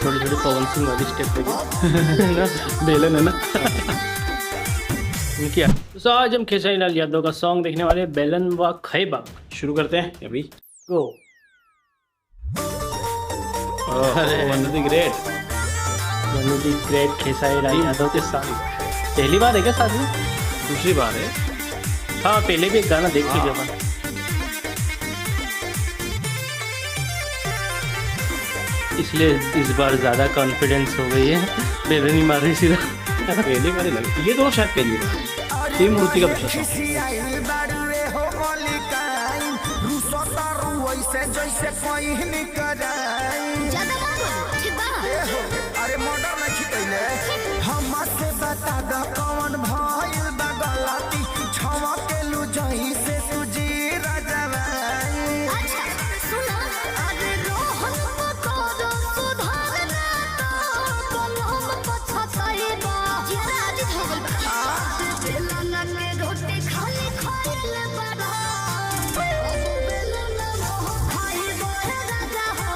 थोड़ी थोड़ी पवन सिंह वाली स्टेप है ना, बेलन है ना क्या। तो आज हम खेसारी लाल यादव का सॉन्ग देखने वाले बेलन व खैबा। शुरू करते हैं अभी। गो। वन of the great Khesari Lal Yadav के साथ पहली बार है क्या साथ में? दूसरी बार है। हाँ, पहले भी एक गाना देख लीजिए अपन। इसलिए इस बार ज़्यादा कॉन्फिडेंस हो गई है, बेलन ही मार रही सीधा। पहली बार लगी, ये दोनों शायद पहली बार। तीन मूर्ति का दूसरा सॉन्ग। अरे मॉडर्न नहीं कइले हमसे बता द कौन भइल बा गलती छवा के लू जही से तुजी राजवाई। अच्छा सुना अरे रोहन को तो सुधारना तो कलम पछताई बा जरा आज हो गइल बा आज बेलन के रोटी खाली खाइले बड़ा बेलन मोह खाई बा राजा हो।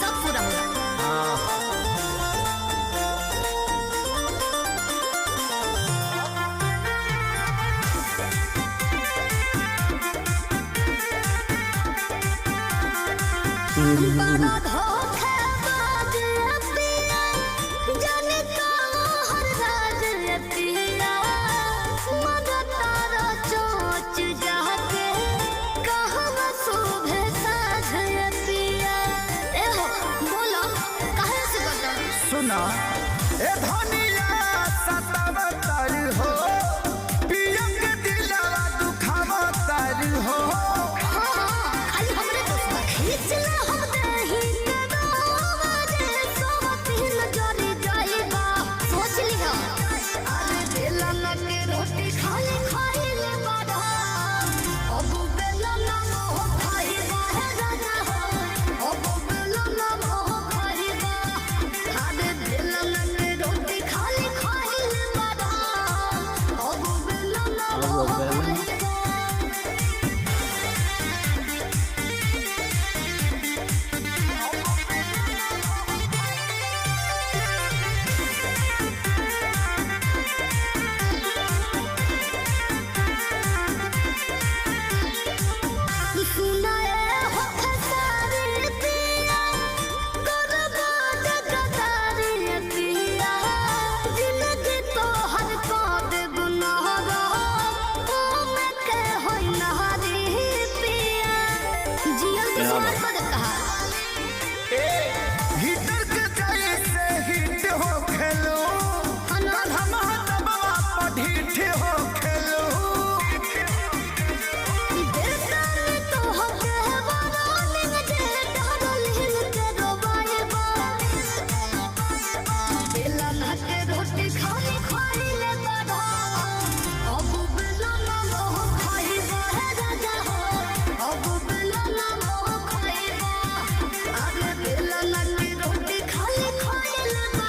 सब पूरा सुना ए धनिया सतावतर हो पिया के दिलवा दुखावतर हो। खाली हमरे दोस्त खींचला हम दही के बाजे सोतिन जरी जाईबा सोच लिहा अरे बेलन के रोटी खाली खाइले बड़ा अब बेलन मोह खाइबा है राजा हो अब बेलन मोह खाइबा अरे बेलन के रोटी खाली खाइले बड़ा अब बेलन मोह खाइबा। सुनाए हो खसारी पिया करबाद गदारी पिया जिंदगी तो हर काद गुनाहगा ओ मैं के होई नहारी पिया जियल तो सुनाए बद कहा हिटर के जैसे हिट हो खेलो हम दबवा पर ढीठ हो खेलो।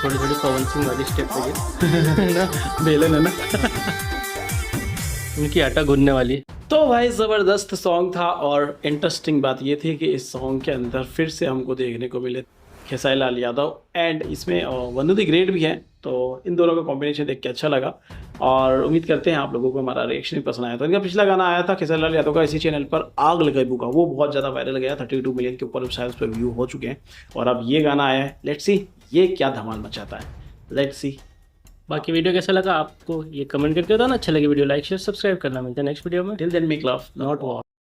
थोड़ी थोड़ी पवन सिंह वाली स्टेप है ना, बेलन है ना उनकी आटा गूंदने वाली। तो भाई ज़बरदस्त सॉन्ग था और इंटरेस्टिंग बात ये थी कि इस सॉन्ग के अंदर फिर से हमको देखने को मिले खेसारी लाल यादव एंड इसमें वन ऑफ द ग्रेट भी हैं। तो इन दोनों का कॉम्बिनेशन देख के अच्छा लगा और उम्मीद करते हैं आप लोगों को हमारा रिएक्शन भी पसंद आया। तो इनका पिछला गाना आया था खेसारी लाल यादव का इसी चैनल पर आग लगाई बुका, वो बहुत ज़्यादा वायरल गया, 32 मिलियन के ऊपर शायद उस पर व्यू हो चुके हैं। और अब ये गाना आया है, लेट्स सी ये क्या धमाल मचाता है, लेट्स सी। बाकी वीडियो कैसा लगा आपको ये कमेंट करके बताना। अच्छा लगे वीडियो लाइक शेयर सब्सक्राइब करना। मिलता है नेक्स्ट वीडियो में। Till then make love not war.